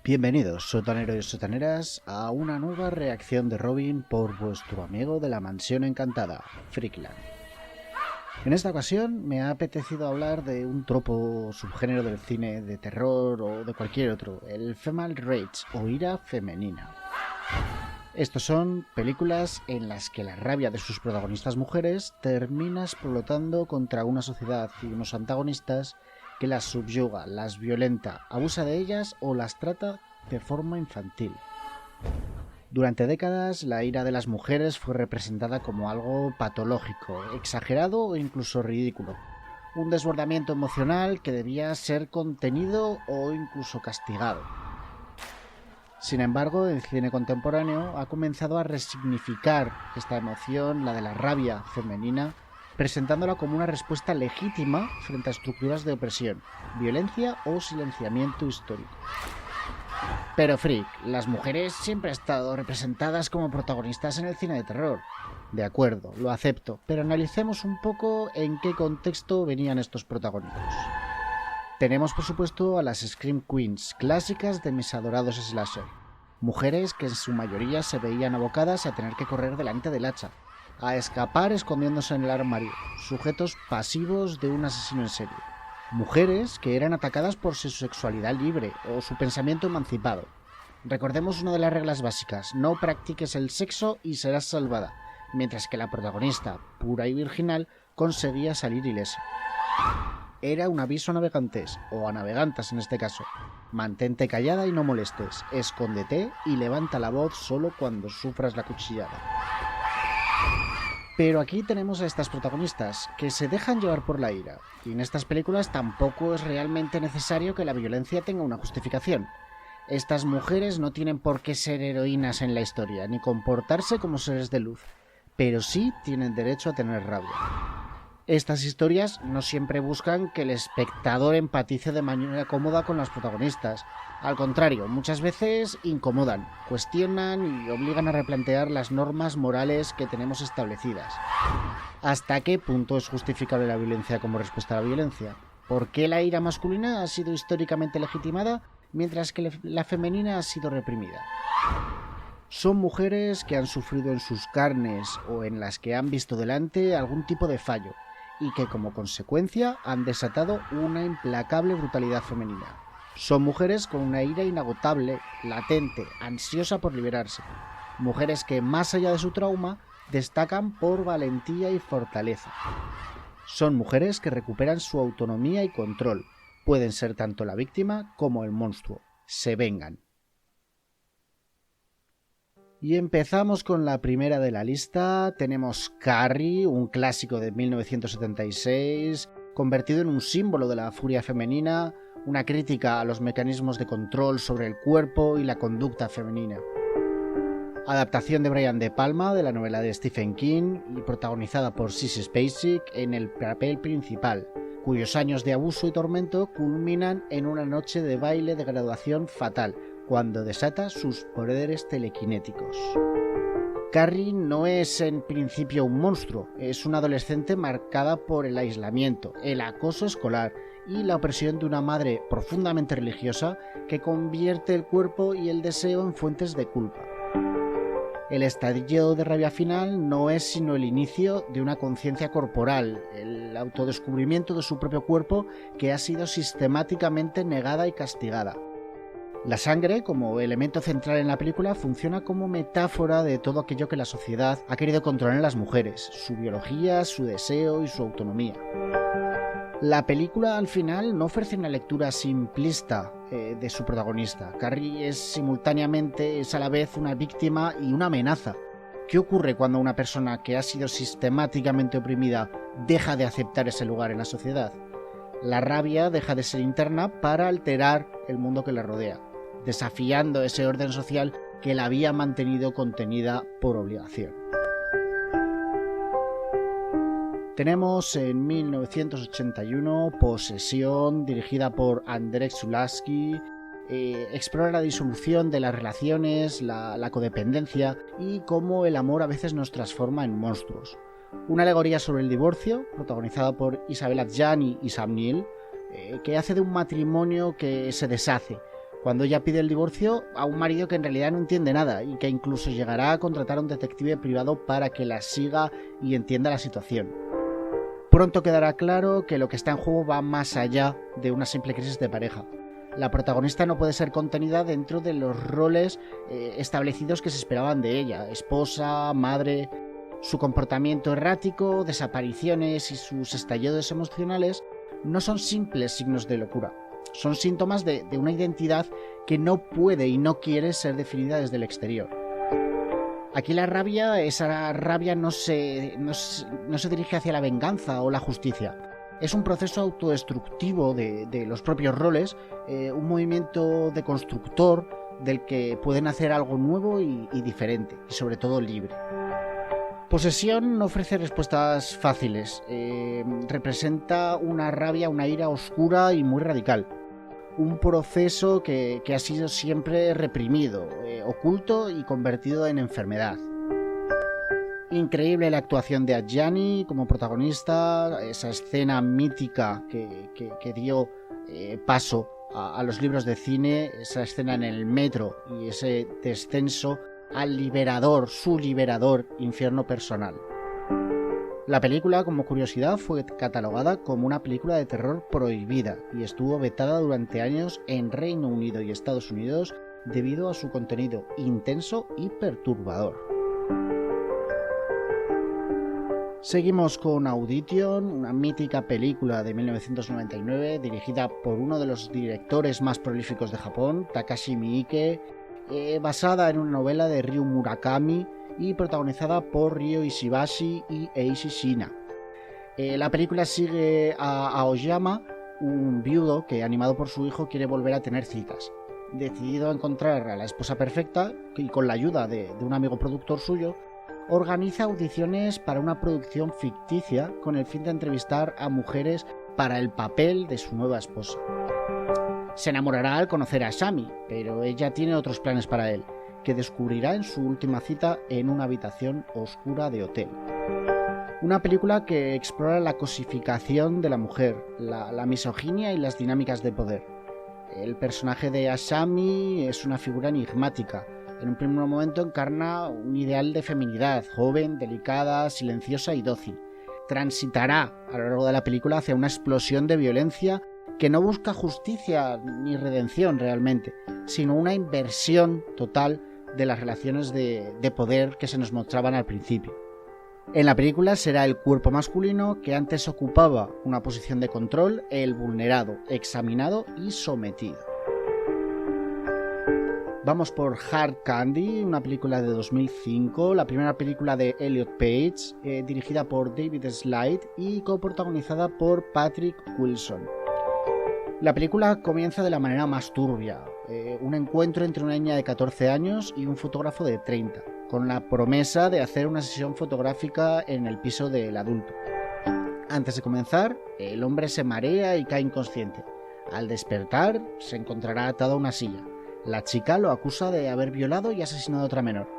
Bienvenidos, sotaneros y sotaneras, a una nueva reacción de Robin por vuestro amigo de la mansión encantada, Freakland. En esta ocasión me ha apetecido hablar de un tropo subgénero del cine de terror o de cualquier otro, el Female Rage o ira femenina. Estos son películas en las que la rabia de sus protagonistas mujeres termina explotando contra una sociedad y unos antagonistas que las subyuga, las violenta, abusa de ellas o las trata de forma infantil. Durante décadas, la ira de las mujeres fue representada como algo patológico, exagerado o incluso ridículo. Un desbordamiento emocional que debía ser contenido o incluso castigado. Sin embargo, el cine contemporáneo ha comenzado a resignificar esta emoción, la de la rabia femenina, presentándola como una respuesta legítima frente a estructuras de opresión, violencia o silenciamiento histórico. Pero Freak, las mujeres siempre han estado representadas como protagonistas en el cine de terror. De acuerdo, lo acepto, pero analicemos un poco en qué contexto venían estos protagónicos. Tenemos por supuesto a las Scream Queens, clásicas de mis adorados slasher. Mujeres que en su mayoría se veían abocadas a tener que correr delante del hacha, a escapar escondiéndose en el armario, sujetos pasivos de un asesino en serie. Mujeres que eran atacadas por su sexualidad libre o su pensamiento emancipado. Recordemos una de las reglas básicas: no practiques el sexo y serás salvada, mientras que la protagonista, pura y virginal, conseguía salir ilesa. Era un aviso a navegantes, o a navegantas en este caso. Mantente callada y no molestes, escóndete y levanta la voz solo cuando sufras la cuchillada. Pero aquí tenemos a estas protagonistas, que se dejan llevar por la ira, y en estas películas tampoco es realmente necesario que la violencia tenga una justificación. Estas mujeres no tienen por qué ser heroínas en la historia, ni comportarse como seres de luz, pero sí tienen derecho a tener rabia. Estas historias no siempre buscan que el espectador empatice de manera cómoda con las protagonistas. Al contrario, muchas veces incomodan, cuestionan y obligan a replantear las normas morales que tenemos establecidas. ¿Hasta qué punto es justificable la violencia como respuesta a la violencia? ¿Por qué la ira masculina ha sido históricamente legitimada mientras que la femenina ha sido reprimida? Son mujeres que han sufrido en sus carnes o en las que han visto delante algún tipo de fallo, y que como consecuencia han desatado una implacable brutalidad femenina. Son mujeres con una ira inagotable, latente, ansiosa por liberarse. Mujeres que, más allá de su trauma, destacan por valentía y fortaleza. Son mujeres que recuperan su autonomía y control. Pueden ser tanto la víctima como el monstruo. Se vengan. Y empezamos con la primera de la lista. Tenemos Carrie, un clásico de 1976, convertido en un símbolo de la furia femenina, una crítica a los mecanismos de control sobre el cuerpo y la conducta femenina. Adaptación de Brian De Palma de la novela de Stephen King y protagonizada por Sissy Spacek en el papel principal, cuyos años de abuso y tormento culminan en una noche de baile de graduación fatal, cuando desata sus poderes telequinéticos. Carrie no es en principio un monstruo, es una adolescente marcada por el aislamiento, el acoso escolar y la opresión de una madre profundamente religiosa que convierte el cuerpo y el deseo en fuentes de culpa. El estallido de rabia final no es sino el inicio de una conciencia corporal, el autodescubrimiento de su propio cuerpo que ha sido sistemáticamente negada y castigada. La sangre, como elemento central en la película, funciona como metáfora de todo aquello que la sociedad ha querido controlar en las mujeres, su biología, su deseo y su autonomía. La película al final no ofrece una lectura simplista de su protagonista. Carrie es a la vez una víctima y una amenaza. ¿Qué ocurre cuando una persona que ha sido sistemáticamente oprimida deja de aceptar ese lugar en la sociedad? La rabia deja de ser interna para alterar el mundo que la rodea, desafiando ese orden social que la había mantenido contenida por obligación. Tenemos en 1981 Posesión, dirigida por Andrzej Zulawski. Explora la disolución de las relaciones, la codependencia y cómo el amor a veces nos transforma en monstruos. Una alegoría sobre el divorcio, protagonizada por Isabelle Adjani y Sam Neill, que hace de un matrimonio que se deshace, cuando ella pide el divorcio a un marido que en realidad no entiende nada y que incluso llegará a contratar a un detective privado para que la siga y entienda la situación. Pronto quedará claro que lo que está en juego va más allá de una simple crisis de pareja. La protagonista no puede ser contenida dentro de los roles establecidos que se esperaban de ella: esposa, madre. Su comportamiento errático, desapariciones y sus estallidos emocionales no son simples signos de locura. Son síntomas de una identidad que no puede y no quiere ser definida desde el exterior. Aquí esa rabia no se dirige hacia la venganza o la justicia. Es un proceso autodestructivo de los propios roles, un movimiento deconstructor del que pueden hacer algo nuevo y diferente, y sobre todo libre. Posesión no ofrece respuestas fáciles. Representa una rabia, una ira oscura y muy radical. Un proceso que ha sido siempre reprimido, oculto y convertido en enfermedad. Increíble la actuación de Adjani como protagonista, esa escena mítica que dio paso a los libros de cine, esa escena en el metro y ese descenso al su liberador infierno personal. La película, como curiosidad, fue catalogada como una película de terror prohibida y estuvo vetada durante años en Reino Unido y Estados Unidos debido a su contenido intenso y perturbador. Seguimos con Audition, una mítica película de 1999 dirigida por uno de los directores más prolíficos de Japón, Takashi Miike, basada en una novela de Ryu Murakami y protagonizada por Ryo Ishibashi y Eiichi Shiina. La película sigue a Aoyama, un viudo que, animado por su hijo, quiere volver a tener citas. Decidido a encontrar a la esposa perfecta, y con la ayuda de un amigo productor suyo, organiza audiciones para una producción ficticia con el fin de entrevistar a mujeres para el papel de su nueva esposa. Se enamorará al conocer a Asami, pero ella tiene otros planes para él, que descubrirá en su última cita en una habitación oscura de hotel. Una película que explora la cosificación de la mujer, la misoginia y las dinámicas de poder. El personaje de Asami es una figura enigmática. En un primer momento encarna un ideal de feminidad, joven, delicada, silenciosa y dócil. Transitará a lo largo de la película hacia una explosión de violencia que no busca justicia ni redención realmente, sino una inversión total de las relaciones de poder que se nos mostraban al principio. En la película será el cuerpo masculino que antes ocupaba una posición de control, el vulnerado, examinado y sometido. Vamos por Hard Candy, una película de 2005, la primera película de Elliot Page, dirigida por David Slade y coprotagonizada por Patrick Wilson. La película comienza de la manera más turbia, un encuentro entre una niña de 14 años y un fotógrafo de 30, con la promesa de hacer una sesión fotográfica en el piso del adulto. Antes de comenzar, el hombre se marea y cae inconsciente. Al despertar, se encontrará atado a una silla. La chica lo acusa de haber violado y asesinado a otra menor.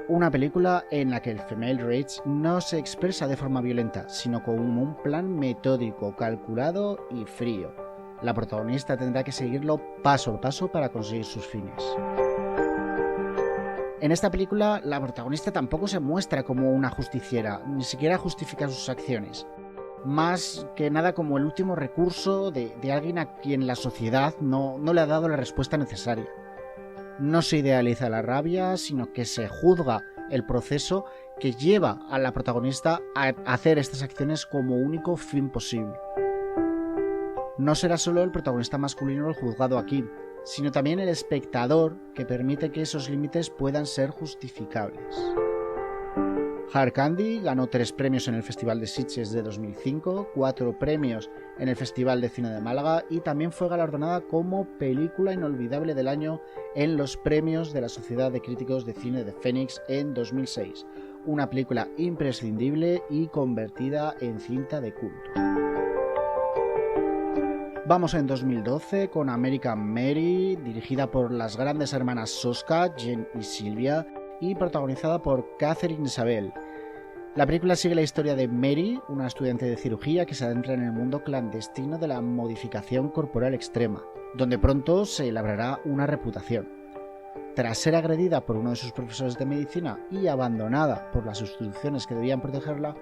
Una película en la que el female rage no se expresa de forma violenta, sino con un plan metódico, calculado y frío. La protagonista tendrá que seguirlo paso a paso para conseguir sus fines. En esta película, la protagonista tampoco se muestra como una justiciera, ni siquiera justifica sus acciones. Más que nada como el último recurso de alguien a quien la sociedad no le ha dado la respuesta necesaria. No se idealiza la rabia, sino que se juzga el proceso que lleva a la protagonista a hacer estas acciones como único fin posible. No será solo el protagonista masculino el juzgado aquí, sino también el espectador que permite que esos límites puedan ser justificables. Hard Candy ganó 3 premios en el Festival de Sitges de 2005, 4 premios en el Festival de Cine de Málaga y también fue galardonada como Película Inolvidable del Año en los premios de la Sociedad de Críticos de Cine de Phoenix en 2006. Una película imprescindible y convertida en cinta de culto. Vamos en 2012 con American Mary, dirigida por las grandes hermanas Soska, Jen y Silvia, y protagonizada por Catherine Isabel. La película sigue la historia de Mary, una estudiante de cirugía que se adentra en el mundo clandestino de la modificación corporal extrema, donde pronto se labrará una reputación. Tras ser agredida por uno de sus profesores de medicina y abandonada por las instituciones que debían protegerla,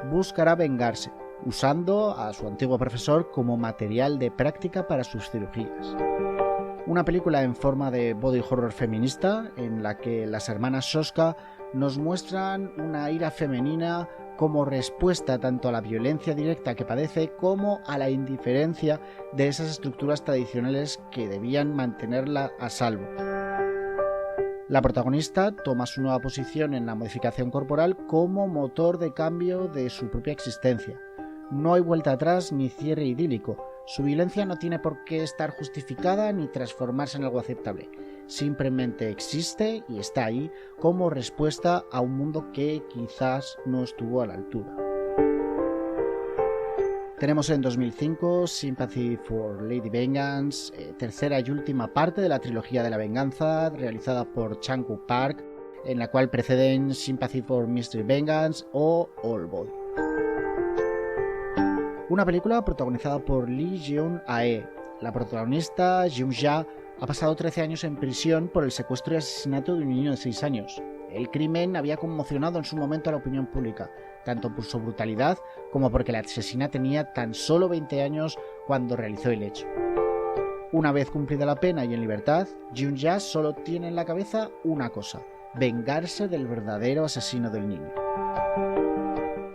buscará vengarse, usando a su antiguo profesor como material de práctica para sus cirugías. Una película en forma de body horror feminista, en la que las hermanas Soska nos muestran una ira femenina como respuesta tanto a la violencia directa que padece como a la indiferencia de esas estructuras tradicionales que debían mantenerla a salvo. La protagonista toma su nueva posición en la modificación corporal como motor de cambio de su propia existencia. No hay vuelta atrás ni cierre idílico. Su violencia no tiene por qué estar justificada ni transformarse en algo aceptable. Simplemente existe y está ahí como respuesta a un mundo que quizás no estuvo a la altura. Tenemos en 2005 Sympathy for Lady Vengeance, tercera y última parte de la trilogía de la venganza, realizada por Chan-wook Park, en la cual preceden Sympathy for Mr. Vengeance o Oldboy. Una película protagonizada por Lee Jeong-ae. La protagonista, Jeong-ja, ha pasado 13 años en prisión por el secuestro y asesinato de un niño de 6 años. El crimen había conmocionado en su momento a la opinión pública, tanto por su brutalidad como porque la asesina tenía tan solo 20 años cuando realizó el hecho. Una vez cumplida la pena y en libertad, Jeong-ja solo tiene en la cabeza una cosa: vengarse del verdadero asesino del niño.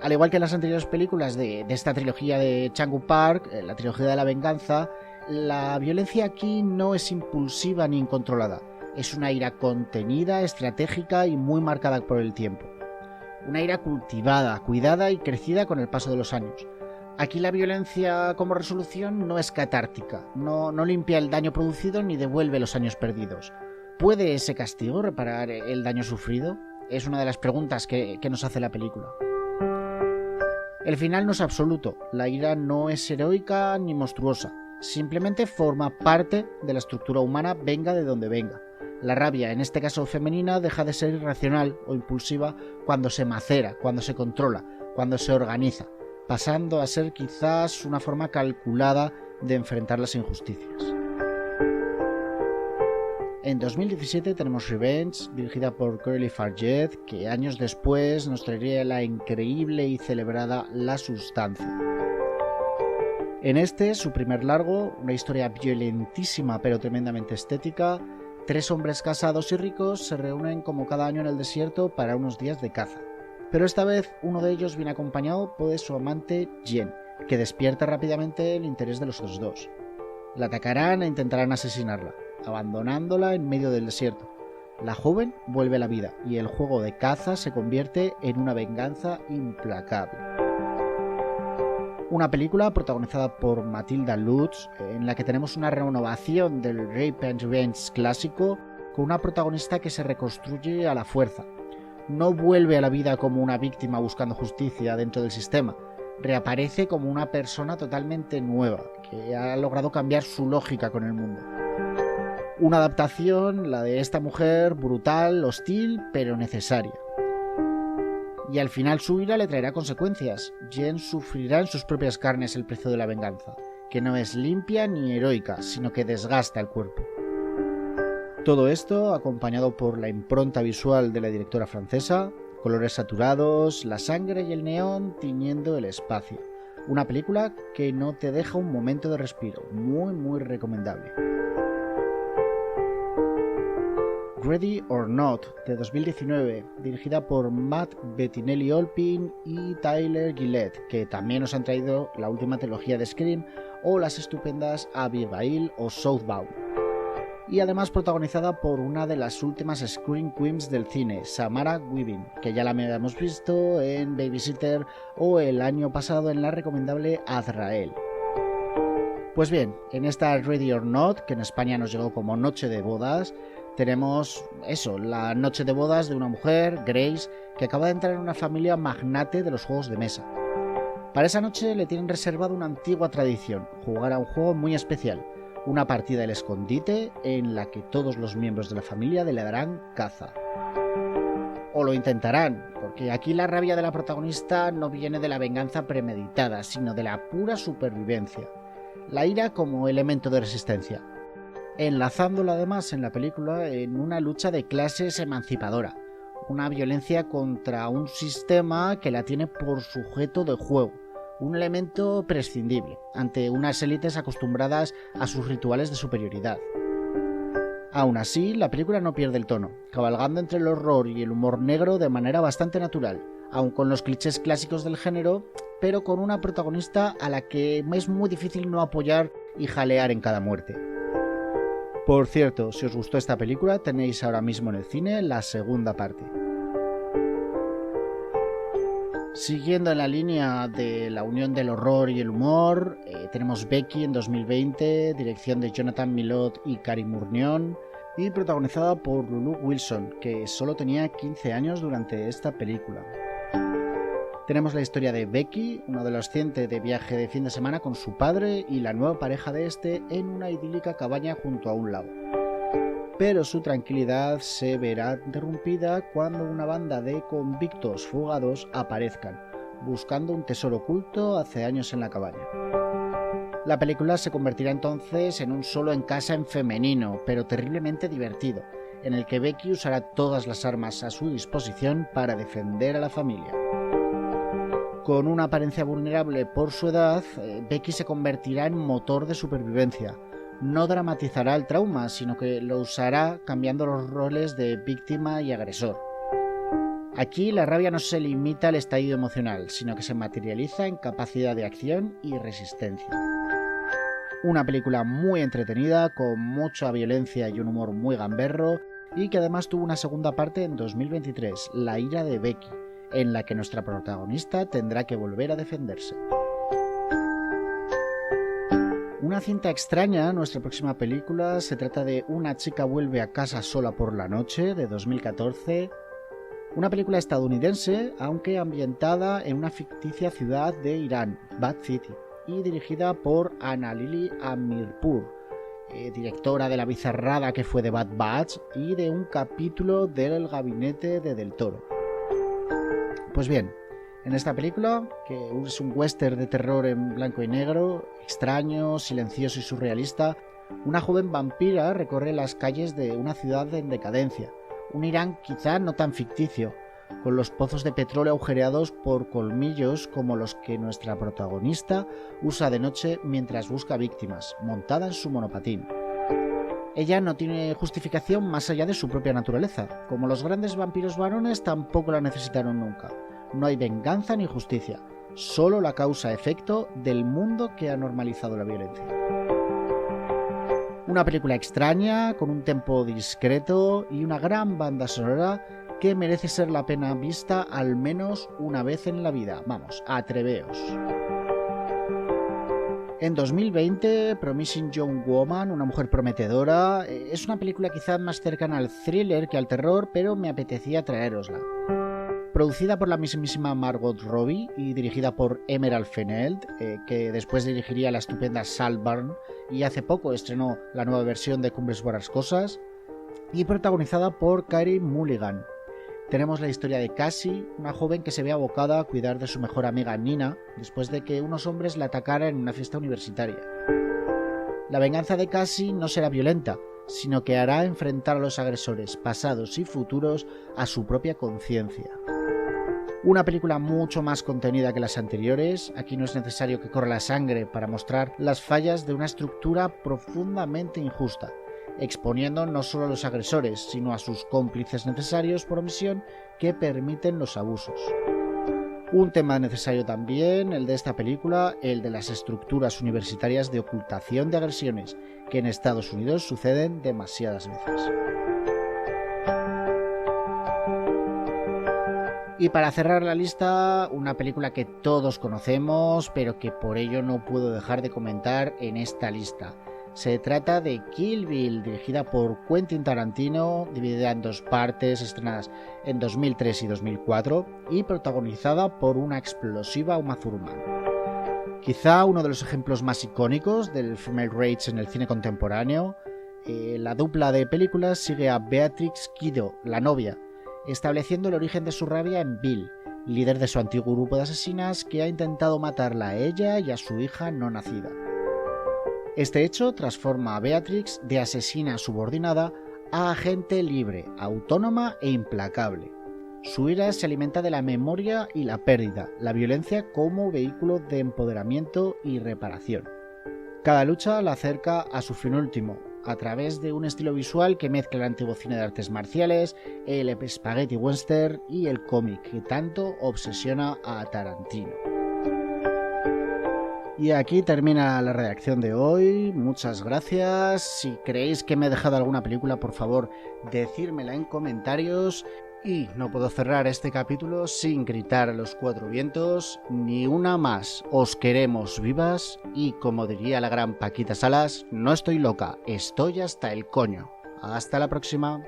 Al igual que en las anteriores películas de esta trilogía de Chan-wook Park, la trilogía de la venganza, la violencia aquí no es impulsiva ni incontrolada. Es una ira contenida, estratégica y muy marcada por el tiempo. Una ira cultivada, cuidada y crecida con el paso de los años. Aquí la violencia como resolución no es catártica, no limpia el daño producido ni devuelve los años perdidos. ¿Puede ese castigo reparar el daño sufrido? Es una de las preguntas que nos hace la película. El final no es absoluto, la ira no es heroica ni monstruosa, simplemente forma parte de la estructura humana, venga de donde venga. La rabia, en este caso femenina, deja de ser irracional o impulsiva cuando se macera, cuando se controla, cuando se organiza, pasando a ser quizás una forma calculada de enfrentar las injusticias. En 2017 tenemos Revenge, dirigida por Coralie Fargeat, que años después nos traería la increíble y celebrada La Sustancia. En este, su primer largo, una historia violentísima pero tremendamente estética, 3 hombres casados y ricos se reúnen como cada año en el desierto para unos días de caza. Pero esta vez uno de ellos viene acompañado por su amante Jen, que despierta rápidamente el interés de los otros dos. La atacarán e intentarán asesinarla, abandonándola en medio del desierto. La joven vuelve a la vida y el juego de caza se convierte en una venganza implacable. Una película protagonizada por Matilda Lutz, en la que tenemos una renovación del Rape and Revenge clásico, con una protagonista que se reconstruye a la fuerza. No vuelve a la vida como una víctima buscando justicia dentro del sistema, reaparece como una persona totalmente nueva, que ha logrado cambiar su lógica con el mundo. Una adaptación, la de esta mujer, brutal, hostil, pero necesaria. Y al final su ira le traerá consecuencias. Jen sufrirá en sus propias carnes el precio de la venganza, que no es limpia ni heroica, sino que desgasta el cuerpo. Todo esto acompañado por la impronta visual de la directora francesa, colores saturados, la sangre y el neón tiñendo el espacio. Una película que no te deja un momento de respiro, muy recomendable. Ready or Not, de 2019, dirigida por Matt Bettinelli-Olpin y Tyler Gillett, que también nos han traído la última trilogía de Scream o las estupendas Abigail o Southbound. Y además protagonizada por una de las últimas Scream Queens del cine, Samara Weaving, que ya la habíamos visto en Babysitter o el año pasado en la recomendable Azrael. Pues bien, en esta Ready or Not, que en España nos llegó como Noche de Bodas, tenemos eso, la noche de bodas de una mujer, Grace, que acaba de entrar en una familia magnate de los juegos de mesa. Para esa noche le tienen reservado una antigua tradición, jugar a un juego muy especial, una partida del escondite en la que todos los miembros de la familia le darán caza. O lo intentarán, porque aquí la rabia de la protagonista no viene de la venganza premeditada, sino de la pura supervivencia. La ira como elemento de resistencia, enlazándolo además en la película en una lucha de clases emancipadora, una violencia contra un sistema que la tiene por sujeto de juego, un elemento prescindible ante unas élites acostumbradas a sus rituales de superioridad. Aún así, la película no pierde el tono, cabalgando entre el horror y el humor negro de manera bastante natural, aun con los clichés clásicos del género, pero con una protagonista a la que es muy difícil no apoyar y jalear en cada muerte. Por cierto, si os gustó esta película, tenéis ahora mismo en el cine la segunda parte. Siguiendo en la línea de la unión del horror y el humor, tenemos Becky en 2020, dirección de Jonathan Milott y Cary Murnion, y protagonizada por Lulu Wilson, que solo tenía 15 años durante esta película. Tenemos la historia de Becky, una adolescente de viaje de fin de semana con su padre y la nueva pareja de este en una idílica cabaña junto a un lago. Pero su tranquilidad se verá interrumpida cuando una banda de convictos fugados aparezcan, buscando un tesoro oculto hace años en la cabaña. La película se convertirá entonces en un solo en casa en femenino, pero terriblemente divertido, en el que Becky usará todas las armas a su disposición para defender a la familia. Con una apariencia vulnerable por su edad, Becky se convertirá en motor de supervivencia. No dramatizará el trauma, sino que lo usará cambiando los roles de víctima y agresor. Aquí la rabia no se limita al estallido emocional, sino que se materializa en capacidad de acción y resistencia. Una película muy entretenida, con mucha violencia y un humor muy gamberro, y que además tuvo una segunda parte en 2023, La ira de Becky, en la que nuestra protagonista tendrá que volver a defenderse. Una cinta extraña, nuestra próxima película, se trata de Una chica vuelve a casa sola por la noche, de 2014. Una película estadounidense, aunque ambientada en una ficticia ciudad de Irán, Bad City, y dirigida por Ana Lily Amirpour, directora de la bizarrada que fue The Bad Batch y de un capítulo del Gabinete de Del Toro. Pues bien, en esta película, que es un western de terror en blanco y negro, extraño, silencioso y surrealista, una joven vampira recorre las calles de una ciudad en decadencia, un Irán quizá no tan ficticio, con los pozos de petróleo agujereados por colmillos como los que nuestra protagonista usa de noche mientras busca víctimas, montada en su monopatín. Ella no tiene justificación más allá de su propia naturaleza, como los grandes vampiros varones tampoco la necesitaron nunca. No hay venganza ni justicia, solo la causa-efecto del mundo que ha normalizado la violencia. Una película extraña, con un tempo discreto y una gran banda sonora que merece ser la pena vista al menos una vez en la vida. Vamos, atreveos. En 2020, Promising Young Woman, una mujer prometedora, es una película quizás más cercana al thriller que al terror, pero me apetecía traerosla. Producida por la mismísima Margot Robbie y dirigida por Emerald Fennell, que después dirigiría la estupenda Saltburn y hace poco estrenó la nueva versión de Cumbres Borrascosas, y protagonizada por Carey Mulligan. Tenemos la historia de Cassie, una joven que se ve abocada a cuidar de su mejor amiga Nina después de que unos hombres la atacaran en una fiesta universitaria. La venganza de Cassie no será violenta, sino que hará enfrentar a los agresores pasados y futuros a su propia conciencia. Una película mucho más contenida que las anteriores. Aquí no es necesario que corra la sangre para mostrar las fallas de una estructura profundamente injusta, exponiendo no solo a los agresores, sino a sus cómplices necesarios por omisión que permiten los abusos. Un tema necesario también, el de esta película, el de las estructuras universitarias de ocultación de agresiones, que en Estados Unidos suceden demasiadas veces. Y para cerrar la lista, una película que todos conocemos, pero que por ello no puedo dejar de comentar en esta lista. Se trata de Kill Bill, dirigida por Quentin Tarantino, dividida en dos partes, estrenadas en 2003 y 2004, y protagonizada por una explosiva Uma Thurman. Quizá uno de los ejemplos más icónicos del female rage en el cine contemporáneo. La dupla de películas sigue a Beatrix Kiddo, la novia, estableciendo el origen de su rabia en Bill, líder de su antiguo grupo de asesinas que ha intentado matarla a ella y a su hija no nacida. Este hecho transforma a Beatrix de asesina subordinada a agente libre, autónoma e implacable. Su ira se alimenta de la memoria y la pérdida, la violencia como vehículo de empoderamiento y reparación. Cada lucha la acerca a su fin último, a través de un estilo visual que mezcla el antiguo cine de artes marciales, el spaghetti western y el cómic que tanto obsesiona a Tarantino. Y aquí termina la redacción de hoy. Muchas gracias. Si creéis que me he dejado alguna película, por favor, decírmela en comentarios. Y no puedo cerrar este capítulo sin gritar a los cuatro vientos: ni una más, os queremos vivas. Y como diría la gran Paquita Salas, no estoy loca, estoy hasta el coño. Hasta la próxima.